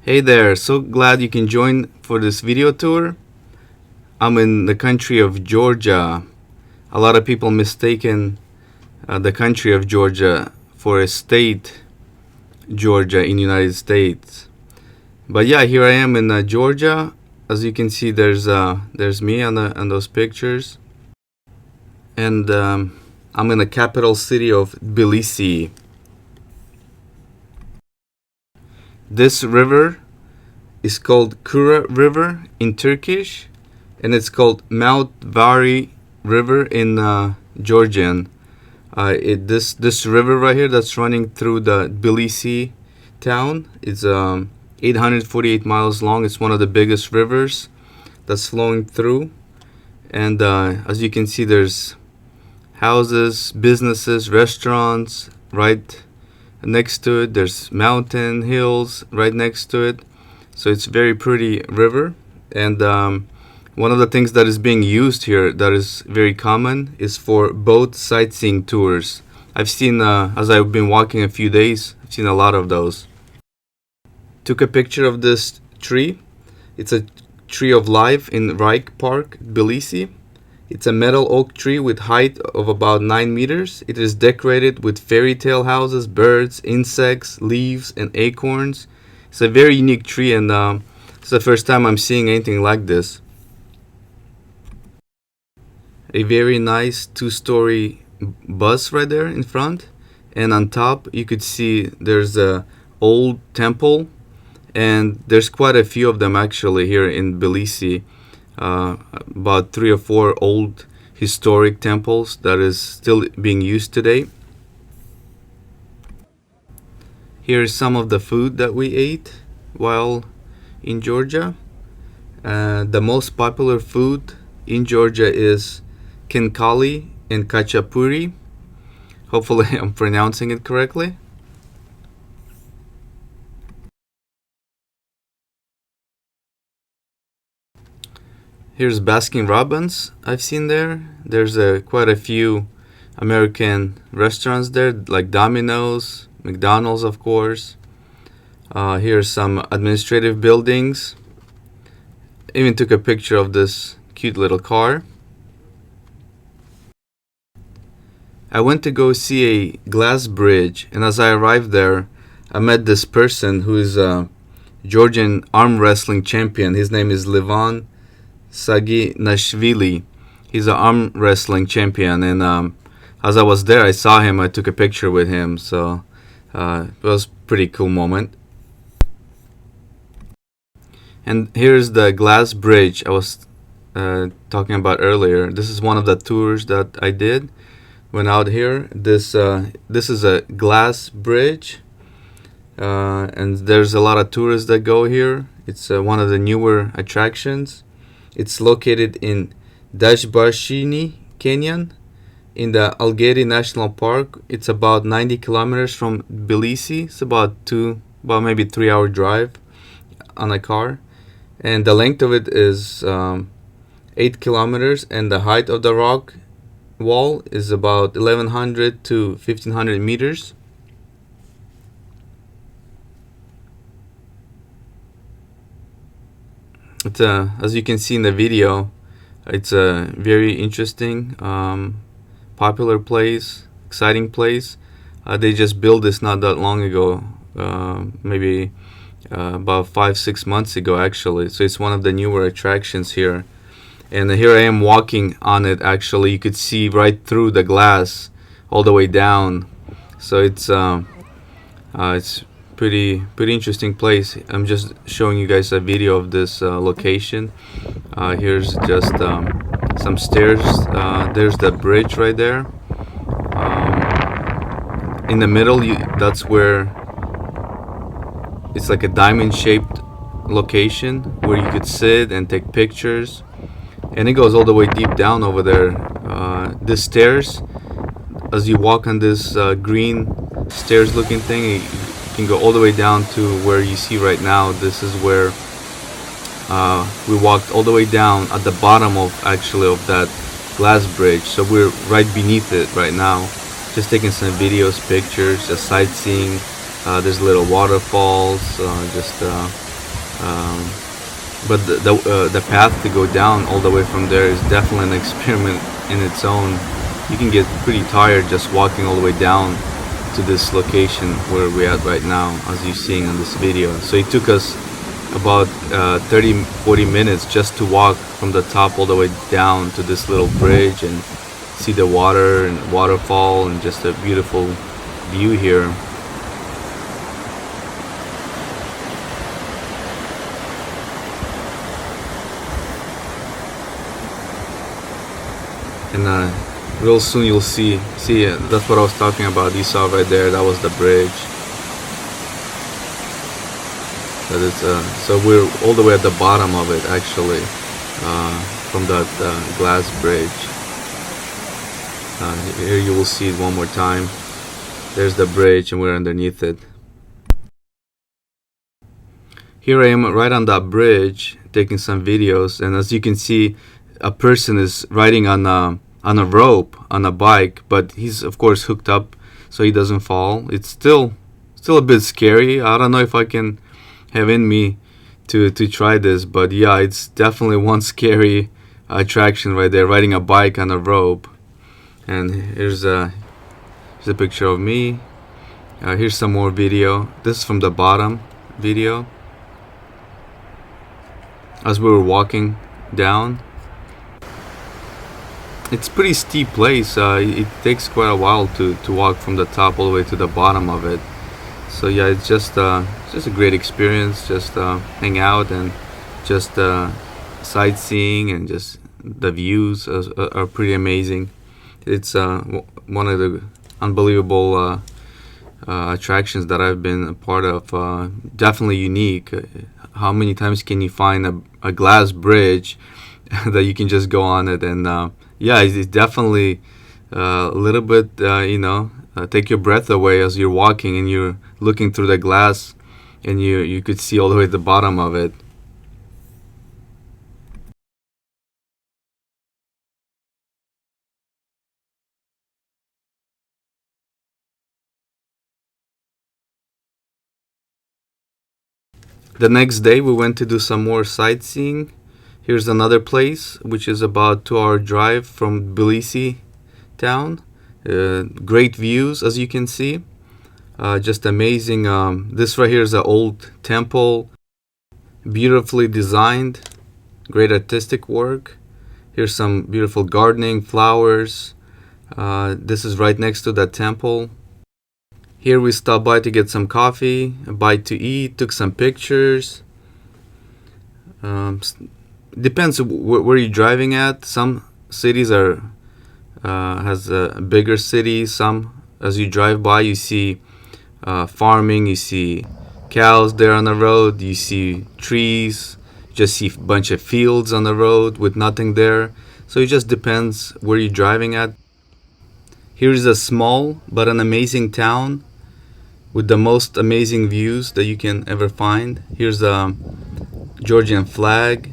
Hey there, so glad you can join for this video tour. I'm in the country of Georgia. A lot of people mistaken the country of Georgia for a state, Georgia in the United States. But yeah, here I am in Georgia. As you can see, there's me on those pictures, and I'm in the capital city of Tbilisi. This river is called Kura River in Turkish, and it's called Mtkvari River in Georgian. This river right here that's running through the Tbilisi town is 848 miles long. It's one of the biggest rivers that's flowing through, and as you can see, there's houses, businesses, restaurants right next to it. There's mountain hills right next to it, so it's very pretty river. And one of the things that is being used here that is very common is for boat sightseeing tours. I've seen as I've been walking a few days, I've seen a lot of those. Took a picture of this tree. It's a tree of life in Rike Park, Tbilisi. It's a metal oak tree with height of about 9 meters. It is decorated with fairy tale houses, birds, insects, leaves, and acorns. It's a very unique tree, and it's the first time I'm seeing anything like this. A very nice two-story bus right there in front, and on top you could see there's a old temple, and there's quite a few of them actually here in Tbilisi. About 3 or 4 old historic temples that is still being used today. Here's some of the food that we ate while in Georgia. The most popular food in Georgia is Khinkali and Khachapuri. Hopefully I'm pronouncing it correctly. Here's Baskin Robbins I've seen there. There's quite a few American restaurants there, like Domino's, McDonald's, of course. Here's some administrative buildings. Even took a picture of this cute little car. I went to go see a glass bridge, and as I arrived there, I met this person who is a Georgian arm wrestling champion. His name is Levan Saginashvili. He's an arm wrestling champion, and as I was there, I saw him. I took a picture with him, so it was a pretty cool moment. And here's the glass bridge I was talking about earlier. This is one of the tours that I did when out here. This is a glass bridge, and there's a lot of tourists that go here. It's one of the newer attractions. It's located in Dashbashini Canyon in the Algeri National Park. It's about 90 kilometers from Tbilisi. It's about maybe 3-hour drive on a car. And the length of it is 8 kilometers, and the height of the rock wall is about 1,100 to 1,500 meters. It's as you can see in the video, it's a very interesting, popular place, exciting place. They just built this not that long ago, maybe about 5-6 months ago actually. So it's one of the newer attractions here. And here I am walking on it. Actually, you could see right through the glass all the way down. So it's pretty interesting place. I'm just showing you guys a video of this location. Here's just some stairs. There's the bridge right there. In the middle, that's where it's like a diamond-shaped location where you could sit and take pictures. And it goes all the way deep down over there. The stairs, as you walk on this green stairs-looking thing, you can go all the way down to where you see right now. This is where we walked all the way down at the bottom of that glass bridge. So we're right beneath it right now, just taking some videos, pictures, just sightseeing. There's little waterfalls, just Um, but the path to go down all the way from there is definitely an experiment in its own. You can get pretty tired just walking all the way down to this location where we're at right now, as you're seeing on this video. So it took us about 30-40 minutes just to walk from the top all the way down to this little bridge and see the water and waterfall and just a beautiful view here. And real soon you'll see that's what I was talking about. You saw right there, that was the bridge. That is, so we're all the way at the bottom of it actually, from that glass bridge. Here you will see it one more time. There's the bridge and we're underneath it. Here I am right on that bridge taking some videos, and as you can see, a person is riding on a rope on a bike, but he's of course hooked up so he doesn't fall. It's still a bit scary. I don't know if I can have in me to try this, but yeah, it's definitely one scary attraction right there, riding a bike on a rope. And here's a picture of me. Here's some more video. This is from the bottom video as we were walking down. It's a pretty steep place. It takes quite a while to walk from the top all the way to the bottom of it. So yeah, it's just a great experience. Just hang out and just sightseeing, and just the views are pretty amazing. It's one of the unbelievable attractions that I've been a part of. Definitely unique. How many times can you find a glass bridge that you can just go on it? And yeah, it's definitely a little bit, take your breath away as you're walking and you're looking through the glass, and you could see all the way to the bottom of it. The next day we went to do some more sightseeing. Here's another place which is about 2-hour drive from Tbilisi town. Great views, as you can see. Just amazing. This right here is an old temple, beautifully designed, great artistic work. Here's some beautiful gardening, flowers. This is right next to that temple. Here we stopped by to get some coffee, a bite to eat, took some pictures. Depends where you're driving at. Some cities has a bigger cities. Some, as you drive by, you see farming, you see cows there on the road, you see trees, you just see a bunch of fields on the road with nothing there. So it just depends where you're driving at. Here's a small but an amazing town with the most amazing views that you can ever find. Here's a Georgian flag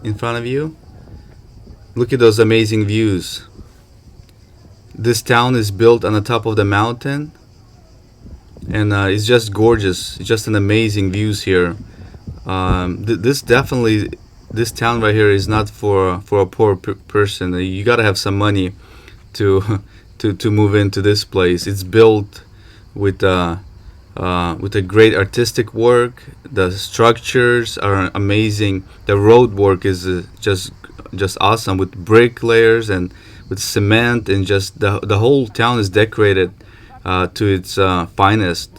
in front of you. Look at those amazing views. This town is built on the top of the mountain, and it's just gorgeous. It's just an amazing views here. This town right here is not for a poor person. You gotta have some money to move into this place. It's built with a great artistic work. The structures are amazing. The road work is just awesome, with bricklayers and with cement, and just the whole town is decorated to its finest.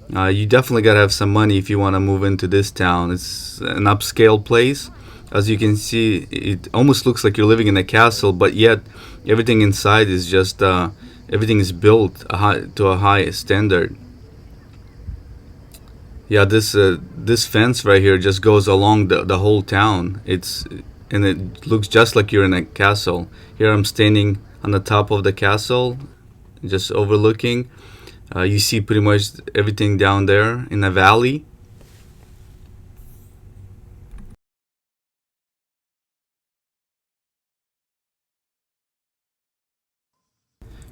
You definitely gotta have some money if you want to move into this town. It's an upscale place. As you can see, it almost looks like you're living in a castle, but yet everything inside is just everything is built to a high standard. Yeah, this fence right here just goes along the whole town. And it looks just like you're in a castle. Here I'm standing on the top of the castle, just overlooking. You see pretty much everything down there in a valley.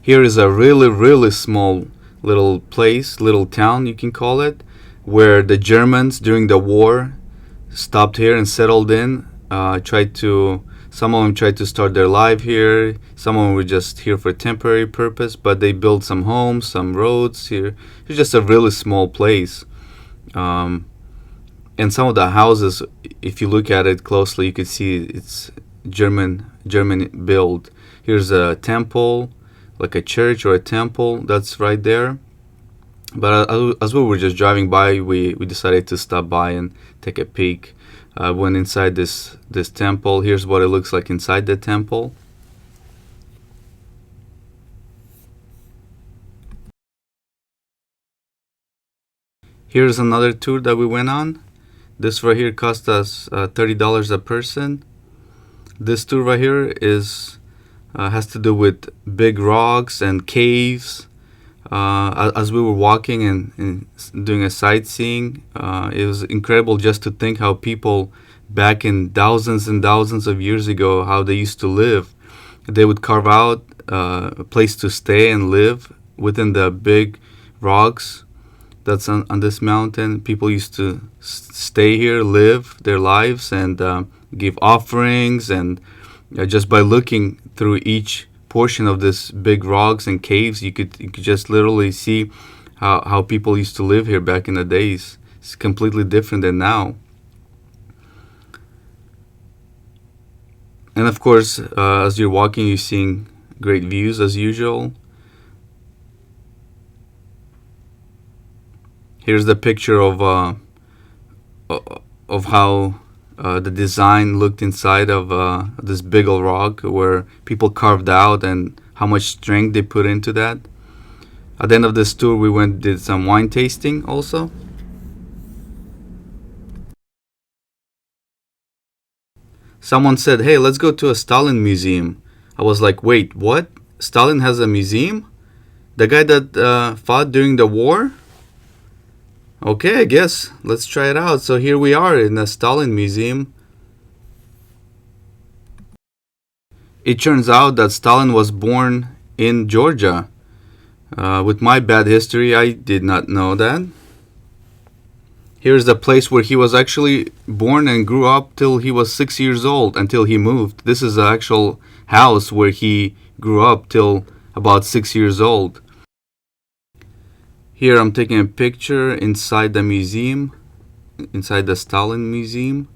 Here is a really small little place, little town you can call it, where the Germans during the war stopped here and settled in. Some of them tried to start their life here. Some of them were just here for temporary purpose, but they built some homes, some roads here. It's just a really small place. And some of the houses, if you look at it closely, you can see it's German built. Here's a temple, like a church or a temple that's right there. But as we were just driving by, we decided to stop by and take a peek. Went inside this temple. Here's what it looks like inside the temple. Here's another tour that we went on. This right here cost us $30 a person. This tour right here has to do with big rocks and caves. As we were walking and doing a sightseeing, it was incredible just to think how people back in thousands and thousands of years ago, how they used to live. They would carve out a place to stay and live within the big rocks that's on this mountain. People used to stay here, live their lives, and give offerings. And just by looking through each portion of this big rocks and caves, you could just literally see how people used to live here back in the days. It's completely different than now. And of course, as you're walking, you're seeing great views as usual. Here's the picture of how the design looked inside of this big old rock where people carved out, and how much strength they put into that. At the end of this tour, we did some wine tasting also. Someone said, "Hey, let's go to a Stalin museum." I was like, "Wait, what? Stalin has a museum? The guy that fought during the war?" Okay, I guess let's try it out. So here we are in the Stalin Museum. It turns out that Stalin was born in Georgia. With my bad history, I did not know that. Here's the place where he was actually born and grew up till he was 6 years old, until he moved. This is the actual house where he grew up till about 6 years old. Here I'm taking a picture inside the museum, inside the Stalin Museum.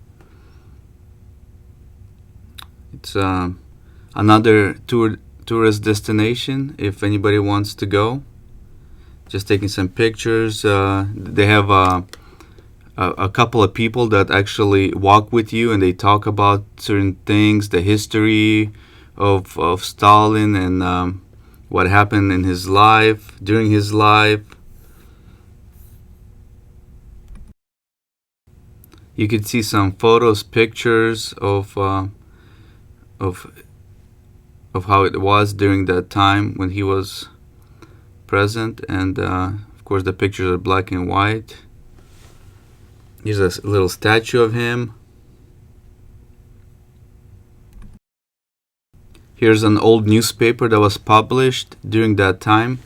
It's another tourist destination if anybody wants to go. Just taking some pictures. They have a couple of people that actually walk with you and they talk about certain things, the history of Stalin and what happened in his life, during his life. You can see some photos, pictures of how it was during that time when he was present, and of course the pictures are black and white. Here's a little statue of him. Here's an old newspaper that was published during that time.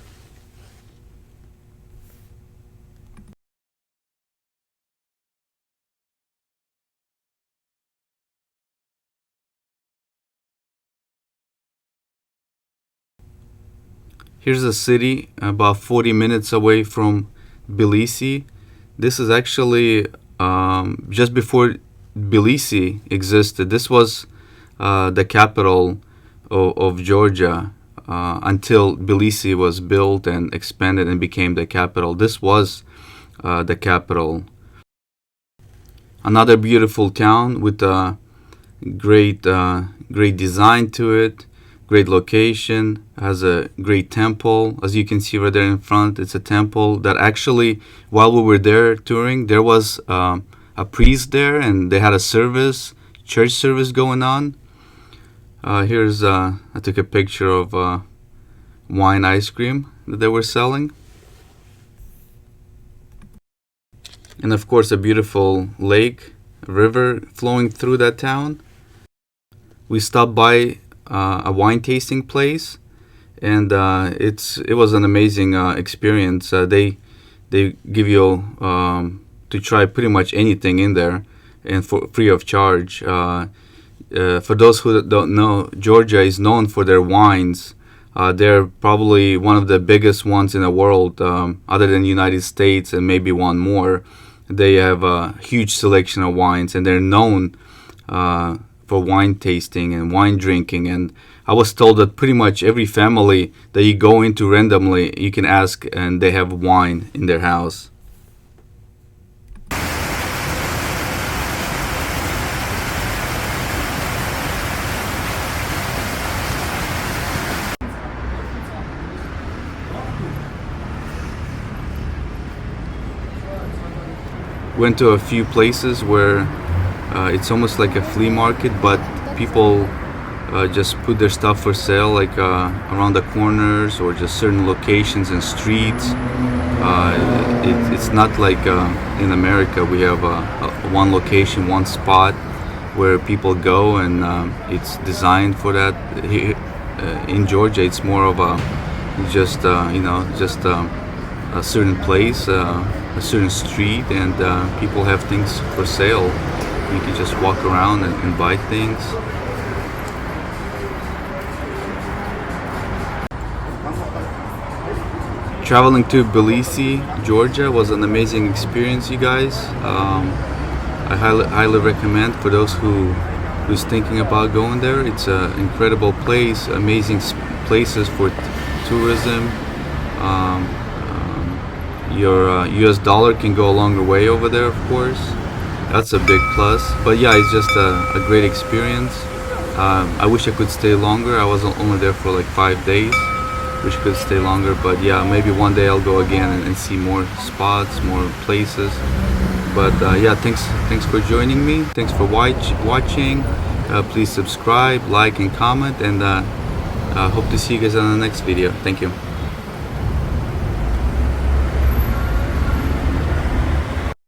Here's a city about 40 minutes away from Tbilisi. This is actually just before Tbilisi existed. This was the capital of Georgia until Tbilisi was built and expanded and became the capital. This was the capital. Another beautiful town with a great design to it. Great location, has a great temple. As you can see right there in front, it's a temple that actually, while we were there touring, there was a priest there and they had a church service going on. I took a picture of wine ice cream that they were selling. And of course a beautiful lake, a river flowing through that town. We stopped by a wine tasting place, and it was an amazing experience. They give you to try pretty much anything in there, and for free of charge. For those who don't know, Georgia is known for their wines. They're probably one of the biggest ones in the world, other than the United States and maybe one more. They have a huge selection of wines, and they're known for wine tasting and wine drinking. And I was told that pretty much every family that you go into randomly, you can ask, and they have wine in their house. Went to a few places where it's almost like a flea market, but people just put their stuff for sale, like around the corners or just certain locations and streets. It's not like in America we have one location, one spot where people go, and it's designed for that. In Georgia, it's more of a just a certain place, a certain street, and people have things for sale. You can just walk around and buy things. Traveling to Tbilisi, Georgia was an amazing experience, you guys. I highly recommend for those who's thinking about going there. It's an incredible place, amazing places for tourism. Your US dollar can go a longer way over there, of course. That's a big plus. But yeah, it's just a great experience. I wish I could stay longer. I was only there for like 5 days. Wish I could stay longer, but yeah, maybe one day I'll go again and see more spots, more places. But yeah, thanks for joining me. Thanks for watching. Please subscribe, like, and comment, and hope to see you guys on the next video. Thank you.